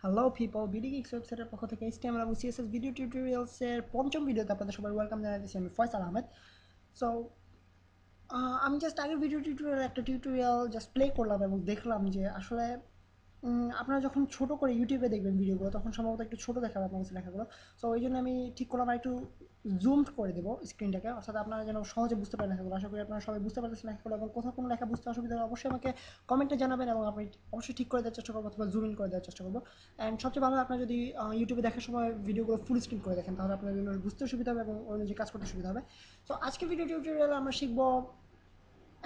Hello people, BD geeks ওয়েবসাইটের পক্ষ থেকে HTML এবং CSS ভিডিও টিউটোরিয়ালসের পঞ্চম ভিডিওতে আপনাদের সবাই ওয়েলকাম জানাচ্ছি। আমি ফয়সাল আহমেদ। সো আমি জাস্ট আগের ভিডিও টিউটোরিয়াল একটা টিউটোরিয়াল জাস্ট প্লে করলাম এবং দেখলাম যে আসলে আপনারা যখন ছোট করে ইউটিউবে দেখবেন ভিডিওগুলো তখন সম্ভবত একটু ছোট দেখাবে আপনার কাছে লেখাগুলো। সো ওই জন্য আমি ঠিক করলাম আর একটু জুম করে দেবো স্ক্রিনটাকে, অর্থাৎ আপনারা যেন সহজে বুঝতে পারেন লেখাগুলো। আশা করি আপনারা সবাই বুঝতে পারতেছেন লেখাগুলো, এবং কোথাও কোনো লেখা বুঝতে অসুবিধা হলে অবশ্যই আমাকে কমেন্টে জানাবেন এবং আমি অবশ্যই ঠিক করে দেওয়ার চেষ্টা করবো অথবা জুম ইন করে দেওয়ার চেষ্টা করবো। অ্যান্ড সবচেয়ে ভালো আপনারা যদি ইউটিউবে দেখার সময় ভিডিওগুলো ফুল স্ক্রিন করে দেখেন তাহলে আপনার জন্য বুঝতে সুবিধা হবে এবং অনুযায়ী কাজ করতে সুবিধা হবে। তো আজকে ভিডিও টিউটোরিয়ালে আমরা শিখবো,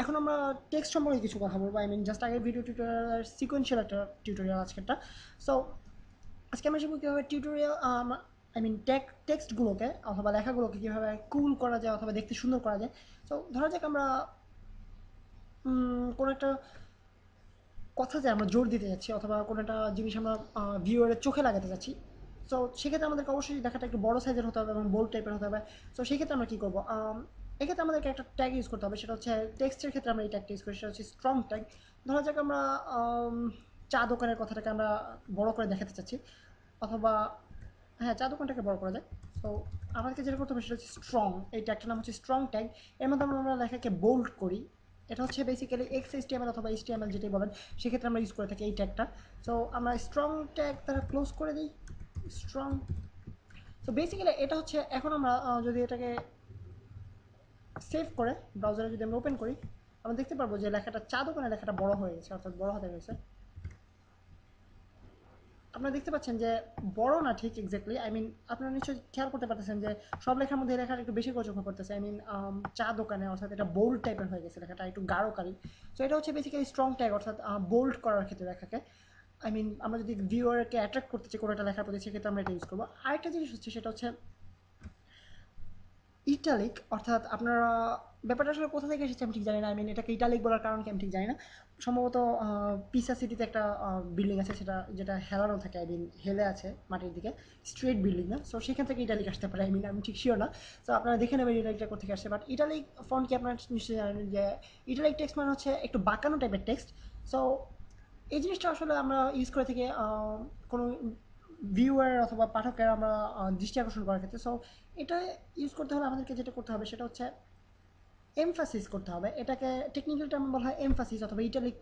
এখন আমরা টেক্সট সম্পর্কে কিছু কথা বলবো। আই মিন জাস্ট আগের ভিডিও টিউটোরিয়াল সিকোয়েন্সিয়াল একটা টিউটোরিয়াল আজকেরটা। সো আজকে আমরা শিখবো কীভাবে টিউটোরিয়াল আই মিন টেক্সটগুলোকে অথবা লেখাগুলোকে কীভাবে কুল করা যায় অথবা দেখতে সুন্দর করা যায়। সো ধরা যাক আমরা কোনো একটা কথাতে আমরা জোর দিতে যাচ্ছি অথবা কোনো একটা জিনিস আমরা ভিউয়ারের চোখে লাগাতে যাচ্ছি। সো সেক্ষেত্রে আমাদেরকে অবশ্যই লেখাটা একটু বড় সাইজের হতে হবে এবং বোল্ড টাইপের হতে হবে। সো সেক্ষেত্রে আমরা কী করবো, এক্ষেত্রে আমাদেরকে একটা ট্যাগ ইউজ করতে হবে। সেটা হচ্ছে টেক্সটের ক্ষেত্রে আমরা এই ট্যাগটা ইউজ করি, সেটা হচ্ছে স্ট্রং ট্যাগ। ধরা যাক আমরা চা দোকানের কথাটাকে আমরা বড় করে দেখাতে চাচ্ছি, অথবা হ্যাঁ, চা দোকানটাকে বড় করা যায়। সো আমাদেরকে যেটা করতে হবে সেটা হচ্ছে স্ট্রং, এই ট্যাগটার নাম হচ্ছে স্ট্রং ট্যাগ। এর মধ্যে আমরা লেখাকে বোল্ড করি। এটা হচ্ছে বেসিক্যালি XHTML অথবা HTML যেটাই বলেন, সেক্ষেত্রে আমরা ইউজ করে থাকি এই ট্যাগটা। সো আমরা স্ট্রং ট্যাগ তারা ক্লোজ করে দিই, স্ট্রং। সো বেসিক্যালি এটা হচ্ছে, এখন আমরা যদি এটাকে সেভ করে ব্রাউজারে যদি আমরা ওপেন করি, আমরা দেখতে পারবো যে লেখাটা চা দোকানের লেখাটা বড় হয়ে গেছে, অর্থাৎ বড় হাতে হয়েছে। আপনারা দেখতে পাচ্ছেন যে বড় না ঠিক এক্স্যাক্টলি, আই মিন আপনারা নিশ্চয়ই খেয়াল করতে পারতেছেন যে সব লেখার মধ্যে লেখাটা একটু বেশি করে চোখে পড়তেছে। আই মিন চা দোকানে, অর্থাৎ এটা বোল্ড টাইপের হয়ে গেছে, লেখাটা একটু গাঢ় কালি। সো এটা হচ্ছে বেসিক্যালি স্ট্রং ট্যাগ, অর্থাৎ বোল্ড করার ক্ষেত্রে লেখাকে, আই মিন আমরা যদি ভিউয়ারকে অ্যাট্রাক্ট করতে চাই কোনো একটা লেখার প্রতি, সেক্ষেত্রে আমরা এটা ইউজ করবো। আরেকটা জিনিস হচ্ছে, সেটা হচ্ছে ইটালিক, অর্থাৎ আপনারা ব্যাপারটা আসলে কোথা থেকে এসেছে আমি ঠিক জানি না। আই মিন এটাকে ইটালিক বলার কারণ কি আমি ঠিক জানি না। সম্ভবত পিসা সিটিতে একটা বিল্ডিং আছে, সেটা যেটা হেলানো থাকে, আই মিন হেলে আছে মাটির দিকে, স্ট্রেট বিল্ডিং না। সো সেখান থেকে ইটালিক আসতে পারে, আই মিন আমি ঠিক শিওর না। সো আপনারা দেখে নেবেন ইটালিকটা কোথা থেকে আসছে। বাট ইটালিক ফন্ট কি আপনারা নিশ্চয়ই জানেন যে ইটালিক টেক্সট মানে হচ্ছে একটু বাঁকানো টাইপের টেক্সট। সো এই জিনিসটা আসলে আমরা ইউজ করে থেকে কোনো ভিউয়ার অথবা পাঠকের আমরা দৃষ্টি আকর্ষণ করার ক্ষেত্রে। সো এটা ইউজ করতে হলে আমাদেরকে যেটা করতে হবে সেটা হচ্ছে এমফাসিস করতে হবে। এটাকে টেকনিক্যাল টার্ম বলা হয় এমফাসিস অথবা ইটালিক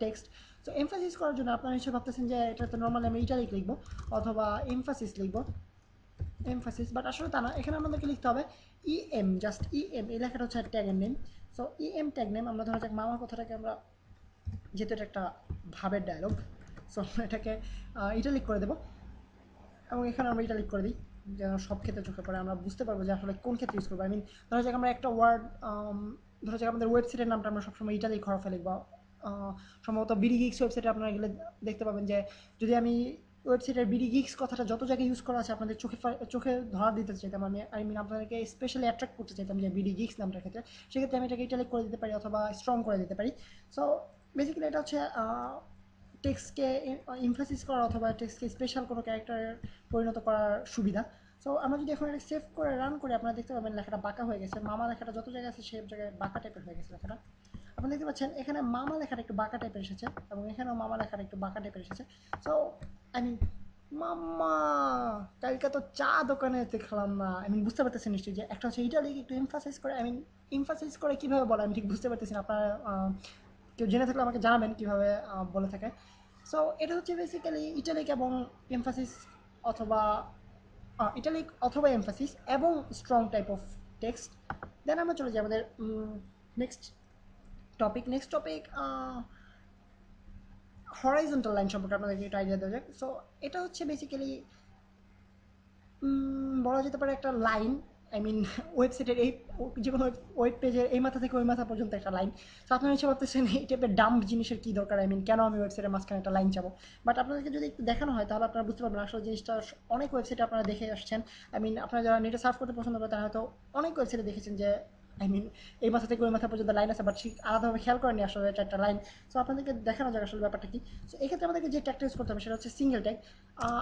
টেক্সট। সো এমফাসিস করার জন্য আপনারা নিশ্চয়ই ভাবতেছেন যে এটা তো নর্মালি আমি ইটালিক লিখবো অথবা এমফাসিস লিখবো, এমফাসিস, বাট আসলে তা না। এখানে আমাদেরকে লিখতে হবে ইএম, জাস্ট ইএম। এই লেখাটা হচ্ছে ট্যাগের name. So EM tag name, আমরা ধরা যাক মামার কথাটাকে আমরা, যেহেতু এটা একটা ভাবের ডায়লগ, সো আমরা এটাকে ইটালিক করে দেবো এবং এখানে আমরা ইটালিক করে দিই যেন সব ক্ষেত্রে চোখে পড়ে, আমরা বুঝতে পারবো যে আসলে কোন ক্ষেত্রে ইউজ করবো। আই মিন ধরা যাক আমরা একটা ওয়ার্ড, ধরা যাক আমাদের ওয়েবসাইটের নামটা আমরা সবসময় ইটালিক হরফে লিখবো। সম্ভবত বিডি গিক্স ওয়েবসাইটে আপনারা গেলে দেখতে পাবেন যে যদি আমি ওয়েবসাইটের বিডি গিক্স কথাটা যত জায়গায় ইউজ করা আছে আপনাদের চোখে চোখে ধরা দিতে চাইতাম, আমি আই মিন আপনাদেরকে স্পেশালি অ্যাট্রাক্ট করতে চাইতাম যে বিডি গিক্স নামটার ক্ষেত্রে, সেক্ষেত্রে আমি এটাকে ইটালিক করে দিতে পারি অথবা স্ট্রং করে দিতে পারি। সো বেসিক্যালি এটা হচ্ছে টেক্সটকে ইমফাসিস করা অথবা টেক্সটকে স্পেশাল কোনো ক্যারেক্টারে পরিণত করার সুবিধা। সো আমরা যদি এখন এটা সেভ করে রান করি, আপনারা দেখতে পাবেন লেখাটা বাঁকা হয়ে গেছে। মামা লেখাটা যত জায়গায় আছে সব জায়গায় বাঁকা টাইপের হয়ে গেছে লেখাটা। আপনারা দেখতে পাচ্ছেন এখানে মামা লেখাটা একটু বাঁকা টাইপের এসেছে এবং এখানেও মামা লেখাটা একটু বাঁকা টাইপের এসেছে। সো আই মিন মাম্মা, কালকে তো চা দোকানে দেখলাম না। আই মিন বুঝতে পারতেছেন নিশ্চয়ই যে একটা হচ্ছে ইটালিক একটু এমফাসাইজ করে, আই মিন এমফাসাইজ করে কীভাবে বলে আমি ঠিক বুঝতে পারতেছি না। আপনারা কেউ জেনে থাকলে আমাকে জানাবেন কীভাবে বলে থাকে। সো এটা হচ্ছে বেসিক্যালি ইটালিক এবং এমফাসিস, অথবা ইটালিক অথবা এমফাসিস এবং স্ট্রং টাইপ অফ টেক্সট। দেন আমরা চলে যাই আমাদের নেক্সট টপিক হরাইজন্টাল লাইন সম্পর্কে আপনাদেরকে একটা আইডিয়া দেওয়া যাক। সো এটা হচ্ছে বেসিক্যালি বলা যেতে পারে একটা লাইন, আই মিন ওয়েবসাইটের এই যে কোনো ওয়েব পেজের এই মাথা থেকে ওই মাথা পর্যন্ত একটা লাইন। তো আপনারা নিশ্চয় ভাবতেছেন এই টাইপের ডাম্প জিনিসের কী দরকার, আই মিন কেন আমি ওয়েবসাইটের মাঝখানে একটা লাইন চাবো। বাট আপনাদেরকে যদি একটু দেখানো হয় তাহলে আপনারা বুঝতে পারবেন আসলে জিনিসটা অনেক ওয়েবসাইটে আপনারা দেখে আসছেন। আই মিন আপনারা যারা নেটে সার্চ করতে পছন্দ করেন তারা হয়তো অনেক ওয়েবসাইটে দেখেছেন যে আই মিন এই মাথা থেকে ওই মাথা পর্যন্ত লাইন আছে, বাট ঠিক আলাদাভাবে খেয়াল করেনি আসলে এটা একটা লাইন। সো আপনাদেরকে দেখানো যাক আসলে ব্যাপারটা কি। সো এক্ষেত্রে আমাদেরকে যে ট্যাগটা ইউজ করতে হবে সেটা হচ্ছে সিঙ্গেল ট্যাগ।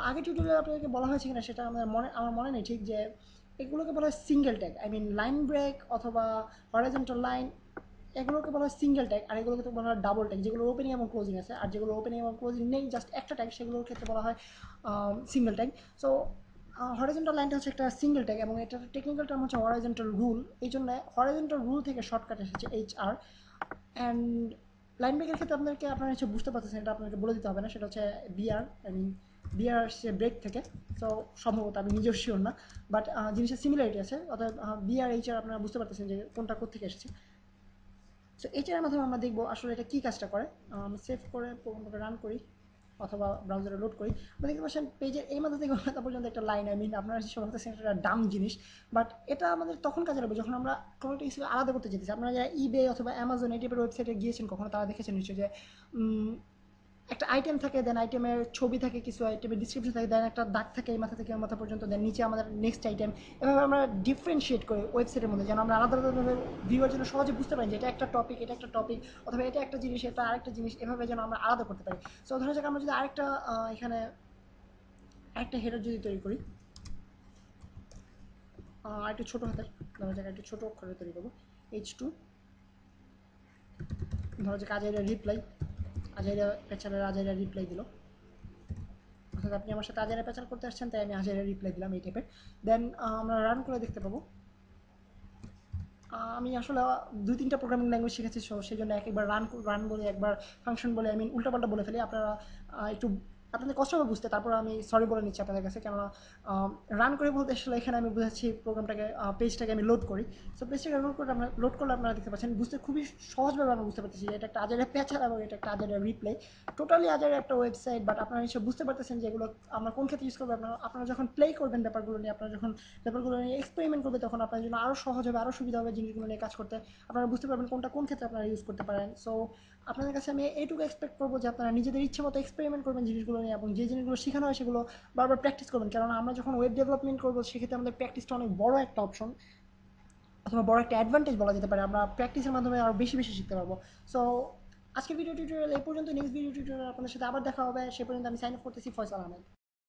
আগে টিউটোরিয়ালে আপনাদেরকে বলা হয়েছে কিনা সেটা আমার মনে নেই ঠিক, যে এগুলোকে বলা হয় single tag. I mean line break অথবা হরাইজন্টাল লাইন, এগুলোকে বলা হয় সিঙ্গেল ট্যাগ, আর এগুলোকে তো বলা হয় ডাবল ট্যাগ, যেগুলো ওপেনিং এবং ক্লোজিং আছে। আর যেগুলো ওপেনিং এবং ক্লোজিং নেই, জাস্ট একটা ট্যাগ, সেগুলোর ক্ষেত্রে বলা হয় সিঙ্গেল ট্যাগ। সো হরিজন্টাল লাইনটা হচ্ছে একটা সিঙ্গেল ট্যাগ, এবং এটার টেকনিক্যাল টার্ম হচ্ছে হরিজন্টাল রুল। এই জন্য হরিজন্টাল রুল থেকে শর্টকাট এসেছে HR। অ্যান্ড লাইন ব্রেকের ক্ষেত্রে আপনারা হচ্ছে বুঝতে পারতেছেন, এটা আপনাকে বলে দিতে হবে না, সেটা হচ্ছে বিআর, আই মিন বিআর আসছে ব্রেক থেকে। সো সম্ভবত, আমি নিজেও শিওর না, বাট জিনিসের সিমিলারিটি আছে, অর্থাৎ বিআর HR আপনারা বুঝতে পারতেছেন যে কোনটা কোথেকে এসেছে। সো এইটার মাধ্যমে আমরা দেখবো আসলে এটা কী কাজটা করে। আমি সেভ করে প্রোগ্রামটাকে রান করি অথবা ব্রাউজারে লোড করি। আপনি দেখতে পাচ্ছেন পেজের এই মাথা থেকে মাথা পর্যন্ত একটা লাইন, আই মিন আপনারা যেসব ভাবতেছেন একটা ডাম জিনিস, বাট এটা আমাদের তখন কাজে লাগবে যখন আমরা কোনো একটা কিছু আলাদা করতে যেতেছি। আপনারা যারা ইবে অথবা অ্যামাজন এই টাইপের ওয়েবসাইটে গিয়েছেন কখনো, তারা দেখেছেন নিশ্চয়ই যে একটা আইটেম থাকে, দেন আইটেমের ছবি থাকে, কিছু আইটেমের ডিসক্রিপশন থাকে, দেন একটা দাগ থাকে এই মাথা থেকে এই মাথা পর্যন্ত, দেন নিচে আমাদের নেক্সট আইটেম। এভাবে আমরা ডিফারেন্সিয়েট করি ওয়েবসাইটের মধ্যে, যেন আমরা আলাদা আলাদাভাবে ভিউয়ার জন্য সহজে বুঝতে পারি যে এটা একটা টপিক, এটা একটা টপিক, অথবা এটা একটা জিনিস, এটা আরেকটা জিনিস, এভাবে যেন আমরা আলাদা করতে পারি। সো ধরা যাক আমরা যদি আরেকটা এখানে আরেকটা হেডার যদি তৈরি করি, আরেকটু ছোটো হাতের, ধরা যাক একটু ছোটো অক্ষরে তৈরি করবো, H2, ধরা যাক আজাইরা রিপ্লাই, আজাইরা পেছালের আজাইরা রিপ্লাই দিল, অর্থাৎ আপনি আমার সাথে আজাইরা পেচাল করতে আসছেন, তাই আমি আজাইরা রিপ্লাই দিলাম এই টাইপের। দেন আমরা রান করে দেখতে পাবো। আমি আসলে 2-3টা প্রোগ্রামিং ল্যাঙ্গুয়েজ শিখেছি, সো সেই জন্য একবার রান রান বলে, একবার ফাংশন বলে, আই মিন উল্টাপাল্টা বলে ফেলি। আপনারা একটু আপনাদের কষ্ট হবে বুঝতে, তারপর আমি সরি বলে নিচ্ছি আপনাদের কাছে, কেননা রান করে বলতে আসলে এখানে আমি বুঝাচ্ছি প্রোগ্রামটাকে, পেজটাকে আমি লোড করি। সো পেজটাকে লোড করলে আপনারা দেখতে পাচ্ছেন, বুঝতে খুবই সহজভাবে আমরা বুঝতে পারতেছি যে এটা একটা আজারে পেছাল এবং এটা একটা আজারে রিপ্লাই, টোটালি আজারে একটা ওয়েবসাইট। বাট আপনারা নিশ্চয়ই বুঝতে পারতেছেন যে এগুলো আমরা কোন ক্ষেত্রে ইউজ করবো। আপনারা যখন প্লে করবেন ব্যাপারগুলো নিয়ে, আপনারা যখন ব্যাপারগুলো নিয়ে এক্সপেরিমেন্ট করবে, তখন আপনার জন্য আরও সহজ হবে, আরও সুবিধা হবে জিনিসগুলো নিয়ে কাজ করতে। আপনারা বুঝতে পারবেন কোনটা কোন ক্ষেত্রে আপনারা ইউজ করতে পারেন। সো আপনাদের কাছে আমি এইটুকু এক্সপেক্ট করবো যে আপনারা নিজেদের ইচ্ছে মতো এক্সপেরিমেন্ট করবেন জিনিসগুলো নিয়ে, এবং যে জিনিসগুলো শেখানো হয় সেগুলো বারবার প্র্যাকটিস করবেন, কারণ আমরা যখন ওয়েব ডেভেলপমেন্ট করবো সেক্ষেত্রে আমাদের প্র্যাকটিসটা অনেক বড় একটা অপশন, অথবা বড় একটা অ্যাডভান্টেজ বলা যেতে পারে। আমরা প্র্যাকটিসের মাধ্যমে আরও বেশি বেশি শিখতে পারবো। সো আজকের ভিডিও টিউটোরিয়াল এই পর্যন্ত। নেক্সট ভিডিও টিউটোরিয়াল আপনাদের সাথে আবার দেখা হবে। সে পর্যন্ত আমি সাইন আপ করতেছি ফয়সাল আহমেদ।